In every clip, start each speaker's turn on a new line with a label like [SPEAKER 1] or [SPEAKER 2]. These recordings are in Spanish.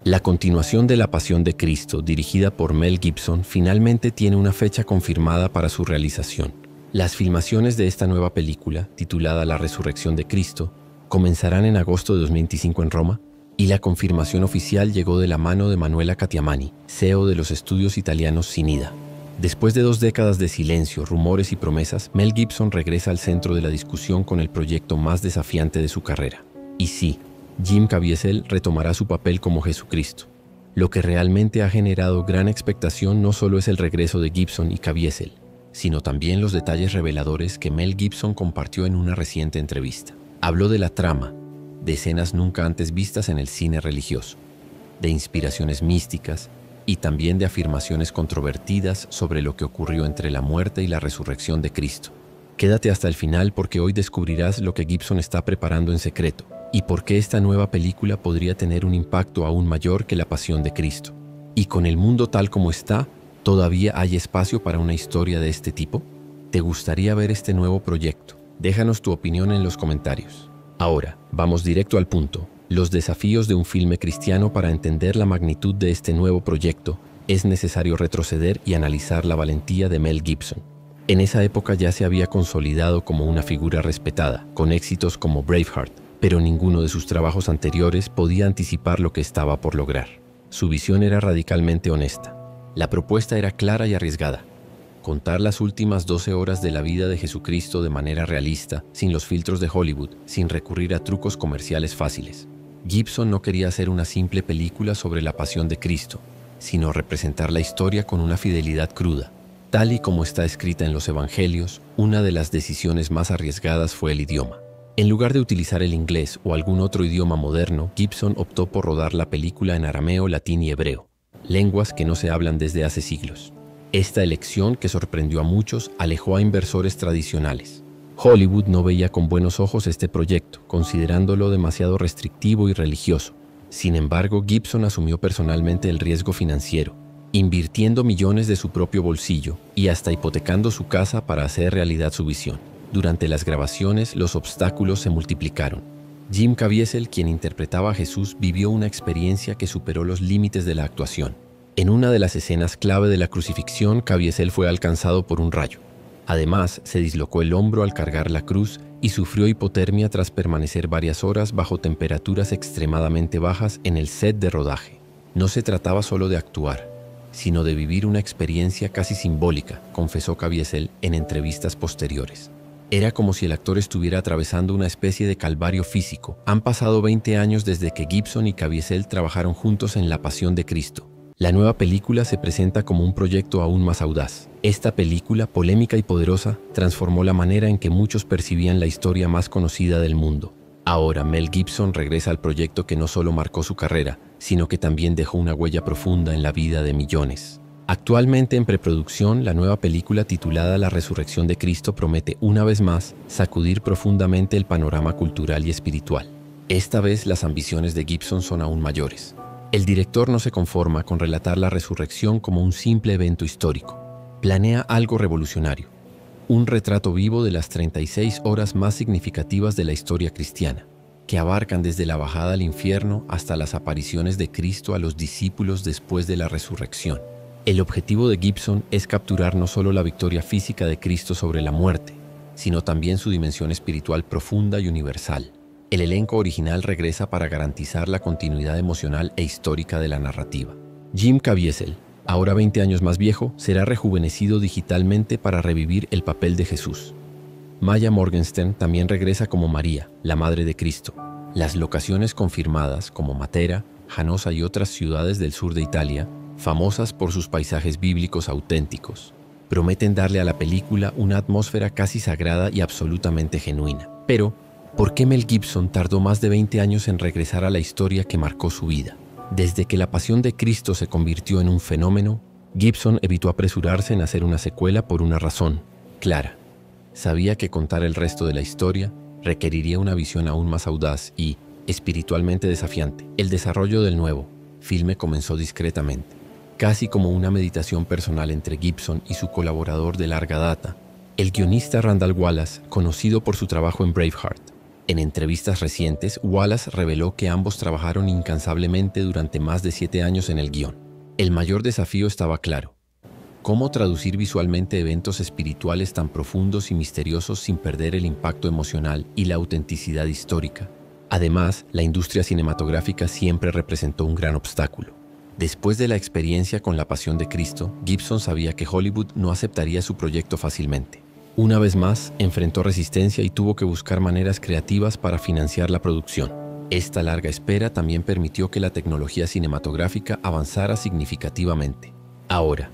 [SPEAKER 1] La continuación de La Pasión de Cristo, dirigida por Mel Gibson, finalmente tiene una fecha confirmada para su realización. Las filmaciones de esta nueva película, titulada La Resurrección de Cristo, comenzarán en agosto de 2025 en Roma, y la confirmación oficial llegó de la mano de Manuela Cattiamani, CEO de los estudios italianos Cinida. Después de 2 décadas de silencio, rumores y promesas, Mel Gibson regresa al centro de la discusión con el proyecto más desafiante de su carrera. Y sí, Jim Caviezel retomará su papel como Jesucristo. Lo que realmente ha generado gran expectación no solo es el regreso de Gibson y Caviezel, sino también los detalles reveladores que Mel Gibson compartió en una reciente entrevista. Habló de la trama, de escenas nunca antes vistas en el cine religioso, de inspiraciones místicas y también de afirmaciones controvertidas sobre lo que ocurrió entre la muerte y la resurrección de Cristo. Quédate hasta el final porque hoy descubrirás lo que Gibson está preparando en secreto y por qué esta nueva película podría tener un impacto aún mayor que La Pasión de Cristo. ¿Y con el mundo tal como está, todavía hay espacio para una historia de este tipo? ¿Te gustaría ver este nuevo proyecto? Déjanos tu opinión en los comentarios. Ahora, vamos directo al punto. Los desafíos de un filme cristiano. Para entender la magnitud de este nuevo proyecto, es necesario retroceder y analizar la valentía de Mel Gibson. En esa época ya se había consolidado como una figura respetada, con éxitos como Braveheart, pero ninguno de sus trabajos anteriores podía anticipar lo que estaba por lograr. Su visión era radicalmente honesta. La propuesta era clara y arriesgada: contar las últimas 12 horas de la vida de Jesucristo de manera realista, sin los filtros de Hollywood, sin recurrir a trucos comerciales fáciles. Gibson no quería hacer una simple película sobre la pasión de Cristo, sino representar la historia con una fidelidad cruda. Tal y como está escrita en los Evangelios, una de las decisiones más arriesgadas fue el idioma. En lugar de utilizar el inglés o algún otro idioma moderno, Gibson optó por rodar la película en arameo, latín y hebreo, lenguas que no se hablan desde hace siglos. Esta elección, que sorprendió a muchos, alejó a inversores tradicionales. Hollywood no veía con buenos ojos este proyecto, considerándolo demasiado restrictivo y religioso. Sin embargo, Gibson asumió personalmente el riesgo financiero, invirtiendo millones de su propio bolsillo y hasta hipotecando su casa para hacer realidad su visión. Durante las grabaciones, los obstáculos se multiplicaron. Jim Caviezel, quien interpretaba a Jesús, vivió una experiencia que superó los límites de la actuación. En una de las escenas clave de la crucifixión, Caviezel fue alcanzado por un rayo. Además, se dislocó el hombro al cargar la cruz y sufrió hipotermia tras permanecer varias horas bajo temperaturas extremadamente bajas en el set de rodaje. No se trataba solo de actuar, sino de vivir una experiencia casi simbólica, confesó Caviezel en entrevistas posteriores. Era como si el actor estuviera atravesando una especie de calvario físico. Han pasado 20 años desde que Gibson y Caviezel trabajaron juntos en La Pasión de Cristo. La nueva película se presenta como un proyecto aún más audaz. Esta película, polémica y poderosa, transformó la manera en que muchos percibían la historia más conocida del mundo. Ahora, Mel Gibson regresa al proyecto que no solo marcó su carrera, sino que también dejó una huella profunda en la vida de millones. Actualmente en preproducción, la nueva película titulada La Resurrección de Cristo promete una vez más sacudir profundamente el panorama cultural y espiritual. Esta vez las ambiciones de Gibson son aún mayores. El director no se conforma con relatar la resurrección como un simple evento histórico. Planea algo revolucionario, un retrato vivo de las 36 horas más significativas de la historia cristiana, que abarcan desde la bajada al infierno hasta las apariciones de Cristo a los discípulos después de la resurrección. El objetivo de Gibson es capturar no solo la victoria física de Cristo sobre la muerte, sino también su dimensión espiritual profunda y universal. El elenco original regresa para garantizar la continuidad emocional e histórica de la narrativa. Jim Caviezel, ahora 20 años más viejo, será rejuvenecido digitalmente para revivir el papel de Jesús. Maya Morgenstern también regresa como María, la Madre de Cristo. Las locaciones confirmadas, como Matera, Janosa y otras ciudades del sur de Italia, famosas por sus paisajes bíblicos auténticos, prometen darle a la película una atmósfera casi sagrada y absolutamente genuina. Pero, ¿por qué Mel Gibson tardó más de 20 años en regresar a la historia que marcó su vida? Desde que La Pasión de Cristo se convirtió en un fenómeno, Gibson evitó apresurarse en hacer una secuela por una razón clara. Sabía que contar el resto de la historia requeriría una visión aún más audaz y espiritualmente desafiante. El desarrollo del nuevo filme comenzó discretamente, casi como una meditación personal entre Gibson y su colaborador de larga data, el guionista Randall Wallace, conocido por su trabajo en Braveheart. En entrevistas recientes, Wallace reveló que ambos trabajaron incansablemente durante más de 7 años en el guión. El mayor desafío estaba claro: cómo traducir visualmente eventos espirituales tan profundos y misteriosos sin perder el impacto emocional y la autenticidad histórica. Además, la industria cinematográfica siempre representó un gran obstáculo. Después de la experiencia con La Pasión de Cristo, Gibson sabía que Hollywood no aceptaría su proyecto fácilmente. Una vez más, enfrentó resistencia y tuvo que buscar maneras creativas para financiar la producción. Esta larga espera también permitió que la tecnología cinematográfica avanzara significativamente. Ahora,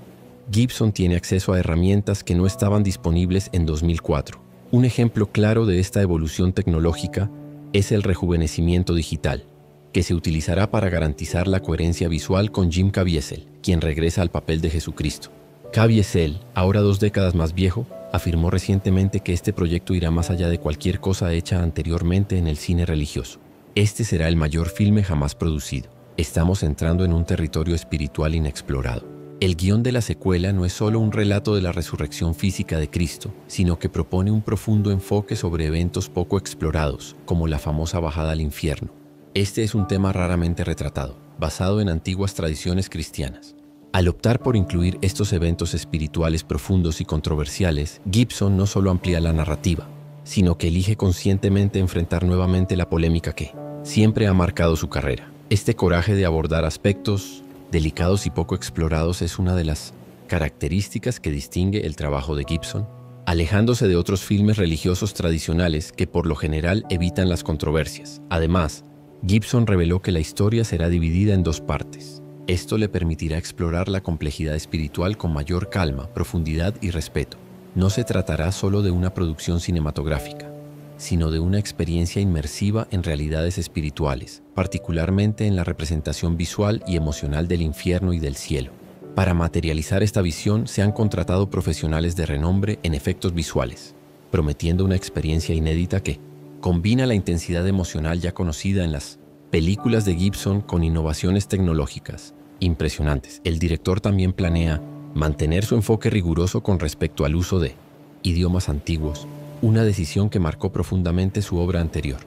[SPEAKER 1] Gibson tiene acceso a herramientas que no estaban disponibles en 2004. Un ejemplo claro de esta evolución tecnológica es el rejuvenecimiento digital, que se utilizará para garantizar la coherencia visual con Jim Caviezel, quien regresa al papel de Jesucristo. Caviezel, ahora 2 décadas más viejo, afirmó recientemente que este proyecto irá más allá de cualquier cosa hecha anteriormente en el cine religioso. Este será el mayor filme jamás producido. Estamos entrando en un territorio espiritual inexplorado. El guión de la secuela no es solo un relato de la resurrección física de Cristo, sino que propone un profundo enfoque sobre eventos poco explorados, como la famosa bajada al infierno. Este es un tema raramente retratado, basado en antiguas tradiciones cristianas. Al optar por incluir estos eventos espirituales profundos y controversiales, Gibson no solo amplía la narrativa, sino que elige conscientemente enfrentar nuevamente la polémica que siempre ha marcado su carrera. Este coraje de abordar aspectos delicados y poco explorados es una de las características que distingue el trabajo de Gibson, alejándose de otros filmes religiosos tradicionales que por lo general evitan las controversias. Además, Gibson reveló que la historia será dividida en 2 partes. Esto le permitirá explorar la complejidad espiritual con mayor calma, profundidad y respeto. No se tratará solo de una producción cinematográfica, sino de una experiencia inmersiva en realidades espirituales, particularmente en la representación visual y emocional del infierno y del cielo. Para materializar esta visión se han contratado profesionales de renombre en efectos visuales, prometiendo una experiencia inédita que combina la intensidad emocional ya conocida en las películas de Gibson con innovaciones tecnológicas impresionantes. El director también planea mantener su enfoque riguroso con respecto al uso de idiomas antiguos, una decisión que marcó profundamente su obra anterior.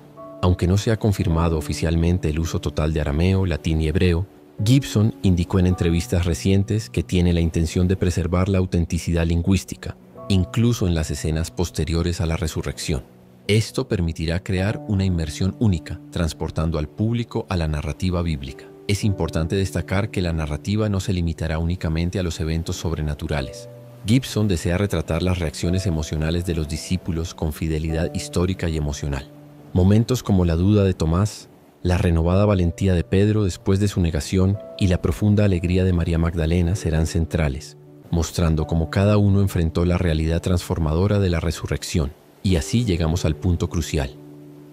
[SPEAKER 1] Aunque no se ha confirmado oficialmente el uso total de arameo, latín y hebreo, Gibson indicó en entrevistas recientes que tiene la intención de preservar la autenticidad lingüística, incluso en las escenas posteriores a la resurrección. Esto permitirá crear una inmersión única, transportando al público a la narrativa bíblica. Es importante destacar que la narrativa no se limitará únicamente a los eventos sobrenaturales. Gibson desea retratar las reacciones emocionales de los discípulos con fidelidad histórica y emocional. Momentos como la duda de Tomás, la renovada valentía de Pedro después de su negación y la profunda alegría de María Magdalena serán centrales, mostrando cómo cada uno enfrentó la realidad transformadora de la resurrección. Y así llegamos al punto crucial.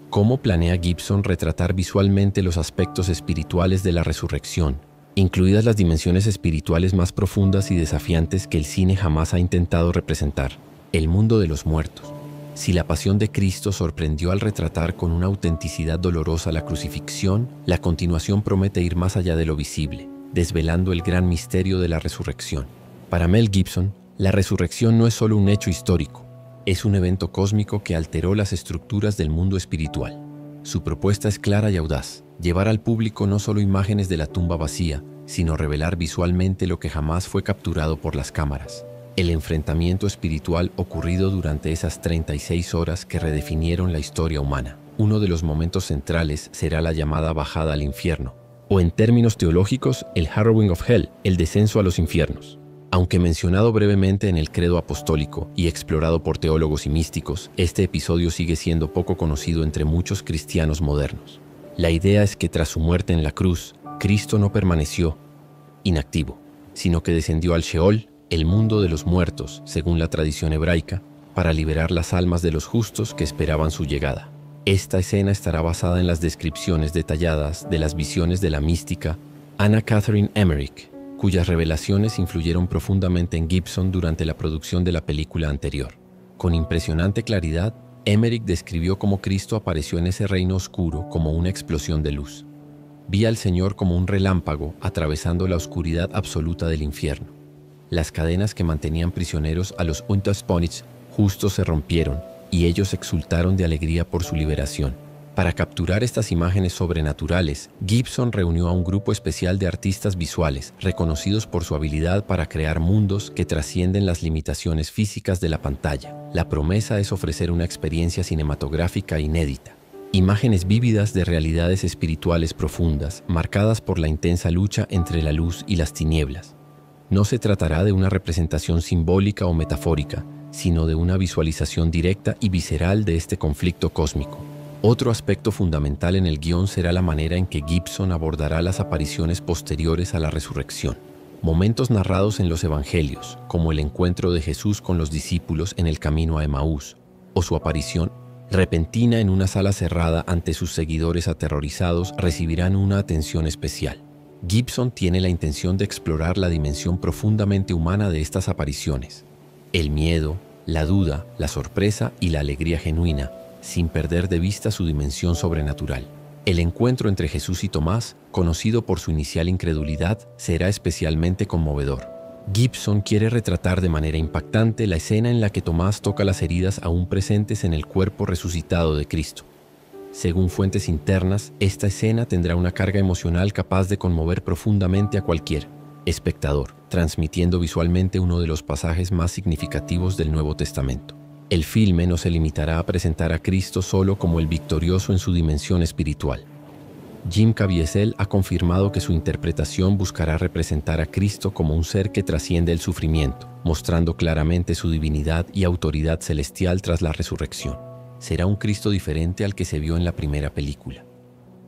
[SPEAKER 1] ¿Cómo planea Gibson retratar visualmente los aspectos espirituales de la resurrección, incluidas las dimensiones espirituales más profundas y desafiantes que el cine jamás ha intentado representar? El mundo de los muertos. Si La Pasión de Cristo sorprendió al retratar con una autenticidad dolorosa la crucifixión, la continuación promete ir más allá de lo visible, desvelando el gran misterio de la resurrección. Para Mel Gibson, la resurrección no es solo un hecho histórico, es un evento cósmico que alteró las estructuras del mundo espiritual. Su propuesta es clara y audaz: llevar al público no solo imágenes de la tumba vacía, sino revelar visualmente lo que jamás fue capturado por las cámaras. El enfrentamiento espiritual ocurrido durante esas 36 horas que redefinieron la historia humana. Uno de los momentos centrales será la llamada bajada al infierno, o en términos teológicos, el harrowing of hell, el descenso a los infiernos. Aunque mencionado brevemente en el credo apostólico y explorado por teólogos y místicos, este episodio sigue siendo poco conocido entre muchos cristianos modernos. La idea es que tras su muerte en la cruz, Cristo no permaneció inactivo, sino que descendió al Sheol, el mundo de los muertos, según la tradición hebraica, para liberar las almas de los justos que esperaban su llegada. Esta escena estará basada en las descripciones detalladas de las visiones de la mística Anna Catherine Emmerich, cuyas revelaciones influyeron profundamente en Gibson durante la producción de la película anterior. Con impresionante claridad, Emmerich describió cómo Cristo apareció en ese reino oscuro como una explosión de luz. Vi al Señor como un relámpago atravesando la oscuridad absoluta del infierno. Las cadenas que mantenían prisioneros a los Untersponich justos se rompieron y ellos exultaron de alegría por su liberación. Para capturar estas imágenes sobrenaturales, Gibson reunió a un grupo especial de artistas visuales, reconocidos por su habilidad para crear mundos que trascienden las limitaciones físicas de la pantalla. La promesa es ofrecer una experiencia cinematográfica inédita. Imágenes vívidas de realidades espirituales profundas, marcadas por la intensa lucha entre la luz y las tinieblas. No se tratará de una representación simbólica o metafórica, sino de una visualización directa y visceral de este conflicto cósmico. Otro aspecto fundamental en el guión será la manera en que Gibson abordará las apariciones posteriores a la resurrección. Momentos narrados en los evangelios, como el encuentro de Jesús con los discípulos en el camino a Emaús, o su aparición repentina en una sala cerrada ante sus seguidores aterrorizados, recibirán una atención especial. Gibson tiene la intención de explorar la dimensión profundamente humana de estas apariciones. El miedo, la duda, la sorpresa y la alegría genuina, sin perder de vista su dimensión sobrenatural. El encuentro entre Jesús y Tomás, conocido por su inicial incredulidad, será especialmente conmovedor. Gibson quiere retratar de manera impactante la escena en la que Tomás toca las heridas aún presentes en el cuerpo resucitado de Cristo. Según fuentes internas, esta escena tendrá una carga emocional capaz de conmover profundamente a cualquier espectador, transmitiendo visualmente uno de los pasajes más significativos del Nuevo Testamento. El filme no se limitará a presentar a Cristo solo como el victorioso en su dimensión espiritual. Jim Caviezel ha confirmado que su interpretación buscará representar a Cristo como un ser que trasciende el sufrimiento, mostrando claramente su divinidad y autoridad celestial tras la resurrección. Será un Cristo diferente al que se vio en la primera película.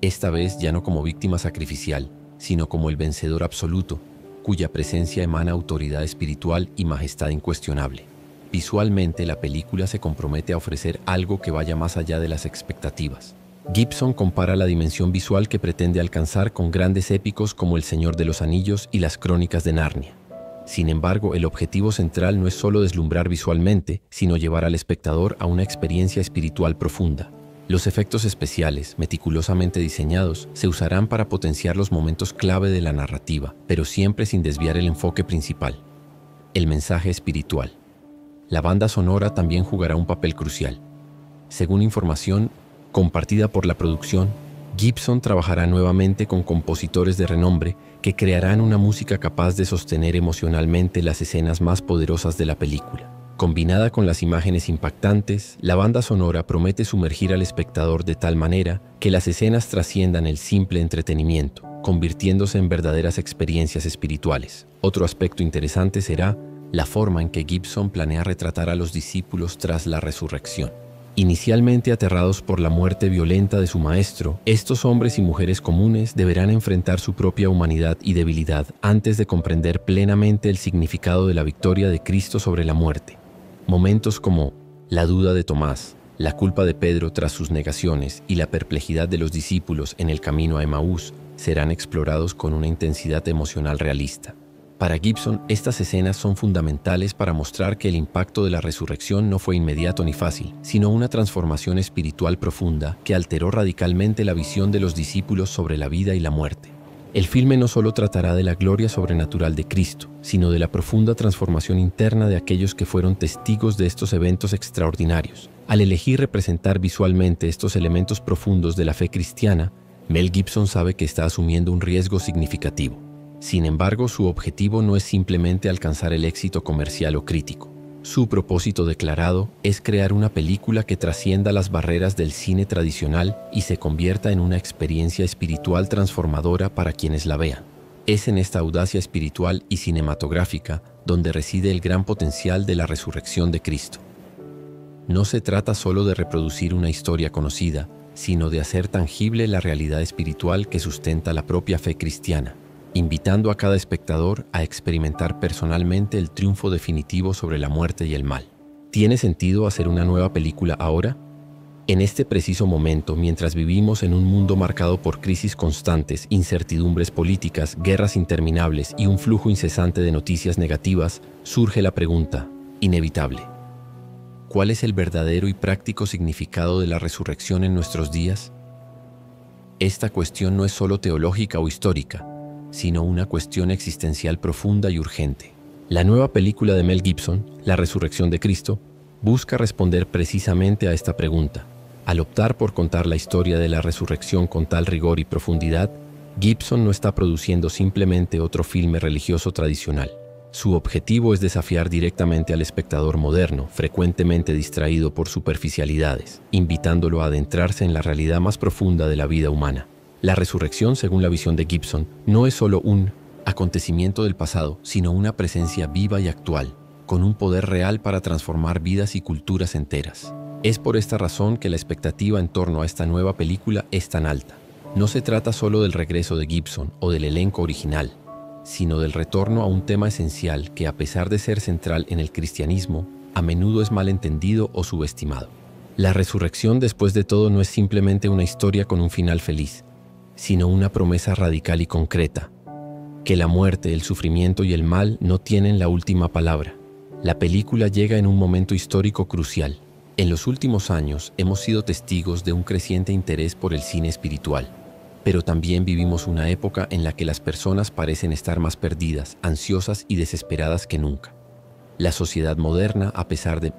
[SPEAKER 1] Esta vez ya no como víctima sacrificial, sino como el vencedor absoluto, cuya presencia emana autoridad espiritual y majestad incuestionable. Visualmente, la película se compromete a ofrecer algo que vaya más allá de las expectativas. Gibson compara la dimensión visual que pretende alcanzar con grandes épicos como El Señor de los Anillos y las Crónicas de Narnia. Sin embargo, el objetivo central no es solo deslumbrar visualmente, sino llevar al espectador a una experiencia espiritual profunda. Los efectos especiales, meticulosamente diseñados, se usarán para potenciar los momentos clave de la narrativa, pero siempre sin desviar el enfoque principal: el mensaje espiritual. La banda sonora también jugará un papel crucial. Según información compartida por la producción, Gibson trabajará nuevamente con compositores de renombre que crearán una música capaz de sostener emocionalmente las escenas más poderosas de la película. Combinada con las imágenes impactantes, la banda sonora promete sumergir al espectador de tal manera que las escenas trasciendan el simple entretenimiento, convirtiéndose en verdaderas experiencias espirituales. Otro aspecto interesante será la forma en que Gibson planea retratar a los discípulos tras la resurrección. Inicialmente aterrados por la muerte violenta de su maestro, estos hombres y mujeres comunes deberán enfrentar su propia humanidad y debilidad antes de comprender plenamente el significado de la victoria de Cristo sobre la muerte. Momentos como la duda de Tomás, la culpa de Pedro tras sus negaciones y la perplejidad de los discípulos en el camino a Emaús serán explorados con una intensidad emocional realista. Para Gibson, estas escenas son fundamentales para mostrar que el impacto de la resurrección no fue inmediato ni fácil, sino una transformación espiritual profunda que alteró radicalmente la visión de los discípulos sobre la vida y la muerte. El filme no solo tratará de la gloria sobrenatural de Cristo, sino de la profunda transformación interna de aquellos que fueron testigos de estos eventos extraordinarios. Al elegir representar visualmente estos elementos profundos de la fe cristiana, Mel Gibson sabe que está asumiendo un riesgo significativo. Sin embargo, su objetivo no es simplemente alcanzar el éxito comercial o crítico. Su propósito declarado es crear una película que trascienda las barreras del cine tradicional y se convierta en una experiencia espiritual transformadora para quienes la vean. Es en esta audacia espiritual y cinematográfica donde reside el gran potencial de la resurrección de Cristo. No se trata solo de reproducir una historia conocida, sino de hacer tangible la realidad espiritual que sustenta la propia fe cristiana, invitando a cada espectador a experimentar personalmente el triunfo definitivo sobre la muerte y el mal. ¿Tiene sentido hacer una nueva película ahora? En este preciso momento, mientras vivimos en un mundo marcado por crisis constantes, incertidumbres políticas, guerras interminables y un flujo incesante de noticias negativas, surge la pregunta inevitable: ¿cuál es el verdadero y práctico significado de la resurrección en nuestros días? Esta cuestión no es solo teológica o histórica, sino una cuestión existencial profunda y urgente. La nueva película de Mel Gibson, La Resurrección de Cristo, busca responder precisamente a esta pregunta. Al optar por contar la historia de la resurrección con tal rigor y profundidad, Gibson no está produciendo simplemente otro filme religioso tradicional. Su objetivo es desafiar directamente al espectador moderno, frecuentemente distraído por superficialidades, invitándolo a adentrarse en la realidad más profunda de la vida humana. La resurrección, según la visión de Gibson, no es solo un acontecimiento del pasado, sino una presencia viva y actual, con un poder real para transformar vidas y culturas enteras. Es por esta razón que la expectativa en torno a esta nueva película es tan alta. No se trata solo del regreso de Gibson o del elenco original, sino del retorno a un tema esencial que, a pesar de ser central en el cristianismo, a menudo es malentendido o subestimado. La resurrección, después de todo, no es simplemente una historia con un final feliz, sino una promesa radical y concreta, que la muerte, el sufrimiento y el mal no tienen la última palabra. La película llega en un momento histórico crucial. En los últimos años hemos sido testigos de un creciente interés por el cine espiritual, pero también vivimos una época en la que las personas parecen estar más perdidas, ansiosas y desesperadas que nunca. La sociedad moderna, a pesar de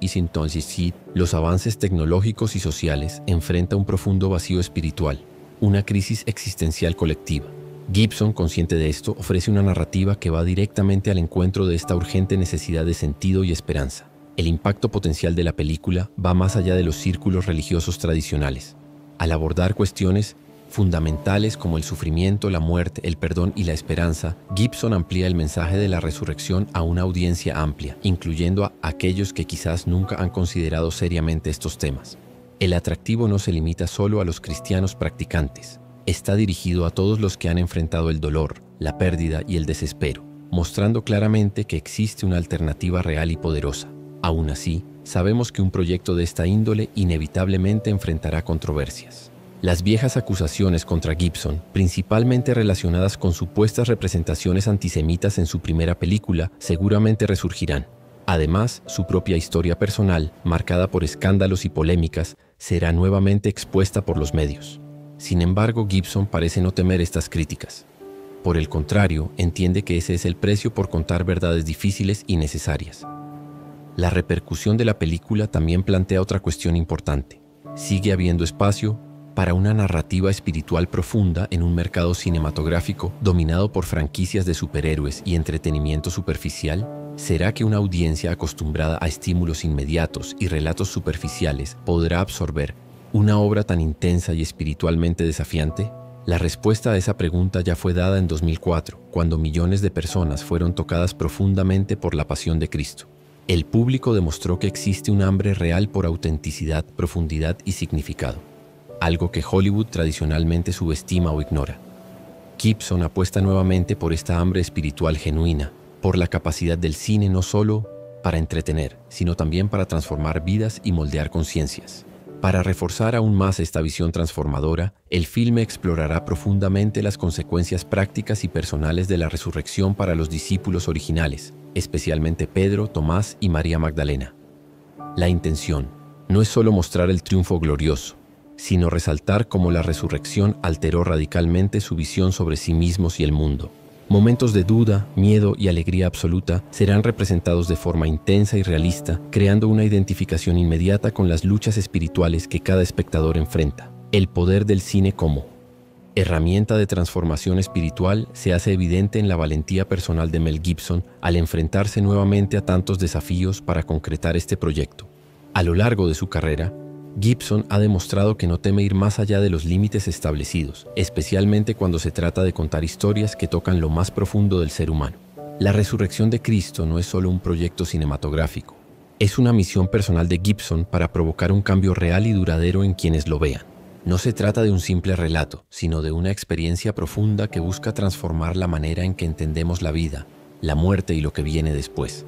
[SPEAKER 1] los avances tecnológicos y sociales, enfrenta un profundo vacío espiritual, una crisis existencial colectiva. Gibson, consciente de esto, ofrece una narrativa que va directamente al encuentro de esta urgente necesidad de sentido y esperanza. El impacto potencial de la película va más allá de los círculos religiosos tradicionales. Al abordar cuestiones fundamentales como el sufrimiento, la muerte, el perdón y la esperanza, Gibson amplía el mensaje de la resurrección a una audiencia amplia, incluyendo a aquellos que quizás nunca han considerado seriamente estos temas. El atractivo no se limita solo a los cristianos practicantes. Está dirigido a todos los que han enfrentado el dolor, la pérdida y el desespero, mostrando claramente que existe una alternativa real y poderosa. Aún así, sabemos que un proyecto de esta índole inevitablemente enfrentará controversias. Las viejas acusaciones contra Gibson, principalmente relacionadas con supuestas representaciones antisemitas en su primera película, seguramente resurgirán. Además, su propia historia personal, marcada por escándalos y polémicas, será nuevamente expuesta por los medios. Sin embargo, Gibson parece no temer estas críticas. Por el contrario, entiende que ese es el precio por contar verdades difíciles y necesarias. La repercusión de la película también plantea otra cuestión importante. ¿Sigue habiendo espacio para una narrativa espiritual profunda en un mercado cinematográfico dominado por franquicias de superhéroes y entretenimiento superficial? ¿Será que una audiencia acostumbrada a estímulos inmediatos y relatos superficiales podrá absorber una obra tan intensa y espiritualmente desafiante? La respuesta a esa pregunta ya fue dada en 2004, cuando millones de personas fueron tocadas profundamente por la pasión de Cristo. El público demostró que existe un hambre real por autenticidad, profundidad y significado, algo que Hollywood tradicionalmente subestima o ignora. Gibson apuesta nuevamente por esta hambre espiritual genuina, por la capacidad del cine no solo para entretener, sino también para transformar vidas y moldear conciencias. Para reforzar aún más esta visión transformadora, el filme explorará profundamente las consecuencias prácticas y personales de la resurrección para los discípulos originales, especialmente Pedro, Tomás y María Magdalena. La intención no es solo mostrar el triunfo glorioso, sino resaltar cómo la resurrección alteró radicalmente su visión sobre sí mismos y el mundo. Momentos de duda, miedo y alegría absoluta serán representados de forma intensa y realista, creando una identificación inmediata con las luchas espirituales que cada espectador enfrenta. El poder del cine como herramienta de transformación espiritual se hace evidente en la valentía personal de Mel Gibson al enfrentarse nuevamente a tantos desafíos para concretar este proyecto. A lo largo de su carrera, Gibson ha demostrado que no teme ir más allá de los límites establecidos, especialmente cuando se trata de contar historias que tocan lo más profundo del ser humano. La resurrección de Cristo no es solo un proyecto cinematográfico, es una misión personal de Gibson para provocar un cambio real y duradero en quienes lo vean. No se trata de un simple relato, sino de una experiencia profunda que busca transformar la manera en que entendemos la vida, la muerte y lo que viene después.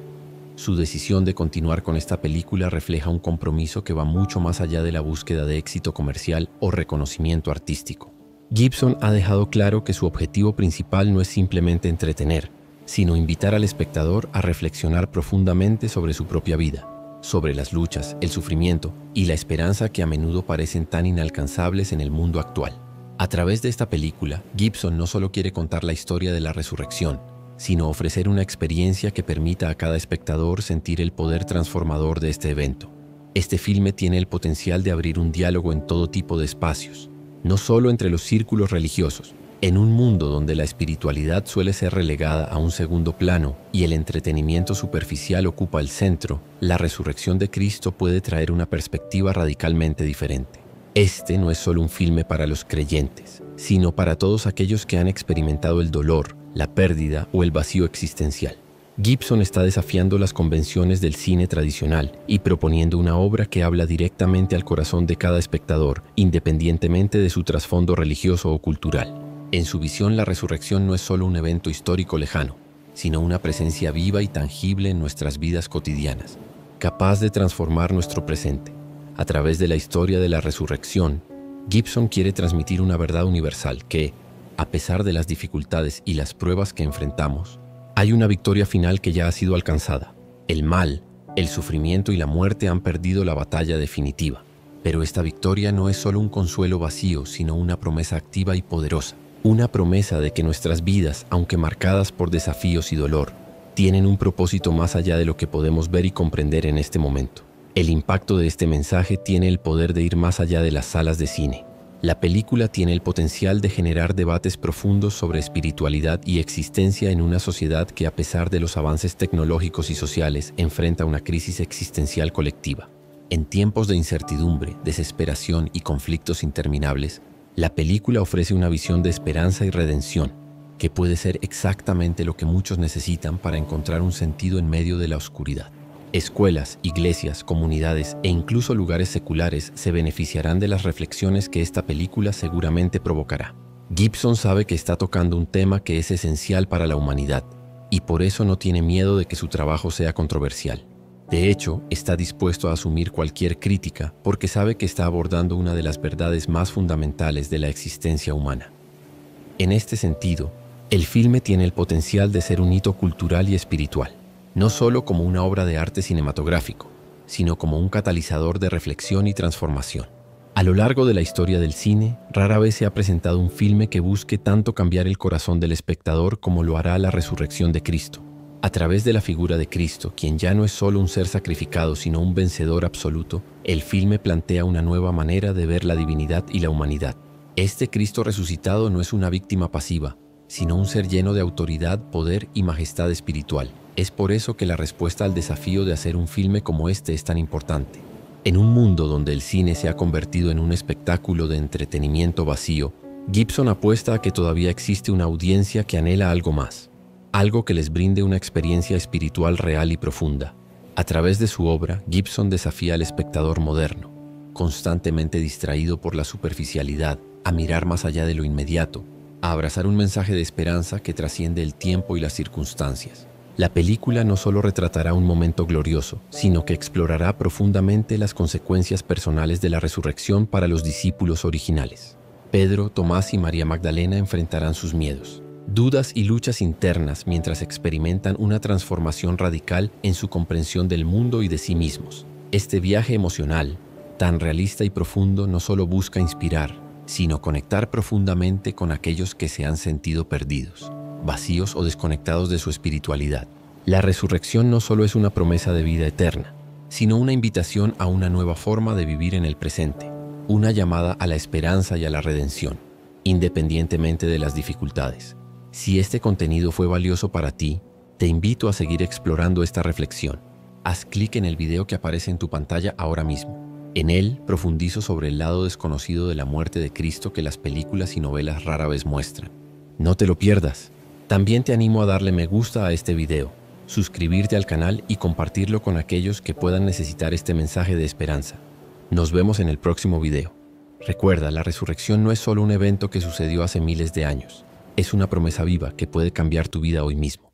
[SPEAKER 1] Su decisión de continuar con esta película refleja un compromiso que va mucho más allá de la búsqueda de éxito comercial o reconocimiento artístico. Gibson ha dejado claro que su objetivo principal no es simplemente entretener, sino invitar al espectador a reflexionar profundamente sobre su propia vida, sobre las luchas, el sufrimiento y la esperanza que a menudo parecen tan inalcanzables en el mundo actual. A través de esta película, Gibson no solo quiere contar la historia de la resurrección, sino ofrecer una experiencia que permita a cada espectador sentir el poder transformador de este evento. Este filme tiene el potencial de abrir un diálogo en todo tipo de espacios, no solo entre los círculos religiosos. En un mundo donde la espiritualidad suele ser relegada a un segundo plano y el entretenimiento superficial ocupa el centro, la resurrección de Cristo puede traer una perspectiva radicalmente diferente. Este no es solo un filme para los creyentes, sino para todos aquellos que han experimentado el dolor, la pérdida o el vacío existencial. Gibson está desafiando las convenciones del cine tradicional y proponiendo una obra que habla directamente al corazón de cada espectador, independientemente de su trasfondo religioso o cultural. En su visión, la resurrección no es solo un evento histórico lejano, sino una presencia viva y tangible en nuestras vidas cotidianas, capaz de transformar nuestro presente. A través de la historia de la resurrección, Gibson quiere transmitir una verdad universal que, a pesar de las dificultades y las pruebas que enfrentamos, hay una victoria final que ya ha sido alcanzada. El mal, el sufrimiento y la muerte han perdido la batalla definitiva. Pero esta victoria no es solo un consuelo vacío, sino una promesa activa y poderosa. Una promesa de que nuestras vidas, aunque marcadas por desafíos y dolor, tienen un propósito más allá de lo que podemos ver y comprender en este momento. El impacto de este mensaje tiene el poder de ir más allá de las salas de cine. La película tiene el potencial de generar debates profundos sobre espiritualidad y existencia en una sociedad que, a pesar de los avances tecnológicos y sociales, enfrenta una crisis existencial colectiva. En tiempos de incertidumbre, desesperación y conflictos interminables, la película ofrece una visión de esperanza y redención, que puede ser exactamente lo que muchos necesitan para encontrar un sentido en medio de la oscuridad. Escuelas, iglesias, comunidades e incluso lugares seculares se beneficiarán de las reflexiones que esta película seguramente provocará. Gibson sabe que está tocando un tema que es esencial para la humanidad, y por eso no tiene miedo de que su trabajo sea controversial. De hecho, está dispuesto a asumir cualquier crítica porque sabe que está abordando una de las verdades más fundamentales de la existencia humana. En este sentido, el filme tiene el potencial de ser un hito cultural y espiritual, no solo como una obra de arte cinematográfico, sino como un catalizador de reflexión y transformación. A lo largo de la historia del cine, rara vez se ha presentado un filme que busque tanto cambiar el corazón del espectador como lo hará La Resurrección de Cristo. A través de la figura de Cristo, quien ya no es solo un ser sacrificado, sino un vencedor absoluto, el filme plantea una nueva manera de ver la divinidad y la humanidad. Este Cristo resucitado no es una víctima pasiva, sino un ser lleno de autoridad, poder y majestad espiritual. Es por eso que la respuesta al desafío de hacer un filme como este es tan importante. En un mundo donde el cine se ha convertido en un espectáculo de entretenimiento vacío, Gibson apuesta a que todavía existe una audiencia que anhela algo más. Algo que les brinde una experiencia espiritual real y profunda. A través de su obra, Gibson desafía al espectador moderno, constantemente distraído por la superficialidad, a mirar más allá de lo inmediato, a abrazar un mensaje de esperanza que trasciende el tiempo y las circunstancias. La película no solo retratará un momento glorioso, sino que explorará profundamente las consecuencias personales de la resurrección para los discípulos originales. Pedro, Tomás y María Magdalena enfrentarán sus miedos, dudas y luchas internas mientras experimentan una transformación radical en su comprensión del mundo y de sí mismos. Este viaje emocional, tan realista y profundo, no solo busca inspirar, sino conectar profundamente con aquellos que se han sentido perdidos, vacíos o desconectados de su espiritualidad. La resurrección no solo es una promesa de vida eterna, sino una invitación a una nueva forma de vivir en el presente, una llamada a la esperanza y a la redención, independientemente de las dificultades. Si este contenido fue valioso para ti, te invito a seguir explorando esta reflexión. Haz clic en el video que aparece en tu pantalla ahora mismo. En él profundizo sobre el lado desconocido de la muerte de Cristo que las películas y novelas rara vez muestran. No te lo pierdas. También te animo a darle me gusta a este video, suscribirte al canal y compartirlo con aquellos que puedan necesitar este mensaje de esperanza. Nos vemos en el próximo video. Recuerda, la resurrección no es solo un evento que sucedió hace miles de años. Es una promesa viva que puede cambiar tu vida hoy mismo.